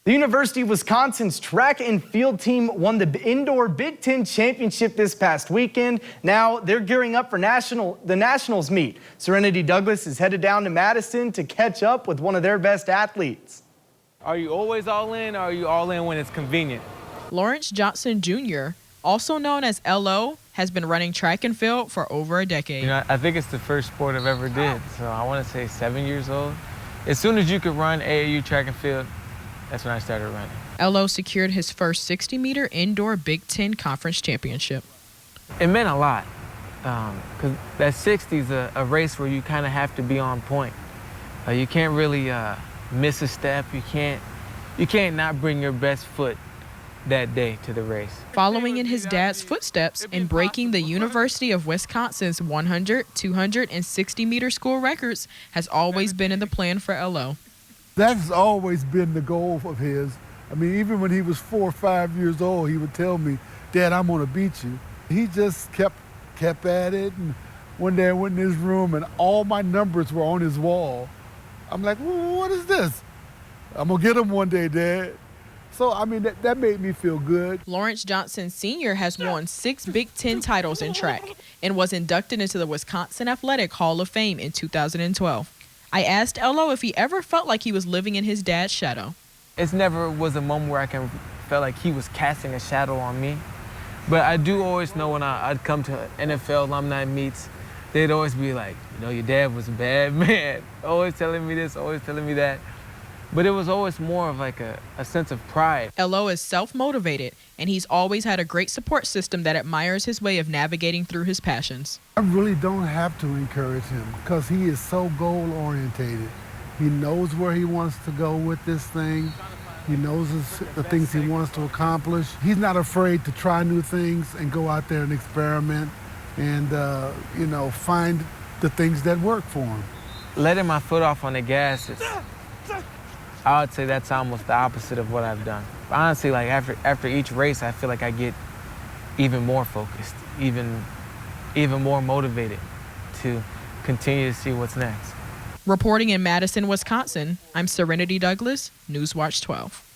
The University of Wisconsin's track and field team won the indoor Big Ten championship this past weekend. Now they're gearing up for the Nationals meet. Serenity Douglas is headed down to Madison to catch up with one of their best athletes. Are you always all in, or are you all in when it's convenient? Lawrence Johnson Jr., also known as LO, has been running track and field for over a decade. You know, I think it's the first sport I've ever did, so I want to say 7 years old. As soon as you could run AAU track and field, that's when I started running. LO secured his first 60-meter indoor Big Ten Conference championship. It meant a lot, because that 60 is a race where you kind of have to be on point. You can't really miss a step. You can't not bring your best foot that day to the race. Following in his dad's footsteps and breaking the University of Wisconsin's 100, 200, and 60-meter school records has always been in the plan for LO. That's always been the goal of his. I mean, even when he was 4 or 5 years old, he would tell me, "Dad, I'm gonna beat you." He just kept at it, and one day I went in his room and all my numbers were on his wall. I'm like, well, what is this? I'm gonna get him one day, Dad. So, I mean, that made me feel good. Lawrence Johnson Sr. has won 6 Big Ten titles in track and was inducted into the Wisconsin Athletic Hall of Fame in 2012. I asked LO if he ever felt like he was living in his dad's shadow. It never was a moment where I felt like he was casting a shadow on me. But I do always know when I'd come to NFL alumni meets, they'd always be like, you know, your dad was a bad man. Always telling me this, always telling me that. But it was always more of like a sense of pride. LO is self-motivated, and he's always had a great support system that admires his way of navigating through his passions. I really don't have to encourage him because he is so goal-orientated. He knows where he wants to go with this thing. He knows the things he wants to accomplish. He's not afraid to try new things and go out there and experiment and, you know, find the things that work for him. Letting my foot off on the gas I would say that's almost the opposite of what I've done. Honestly, like after each race, I feel like I get even more focused, even more motivated to continue to see what's next. Reporting in Madison, Wisconsin, I'm Serenity Douglas, Newswatch 12.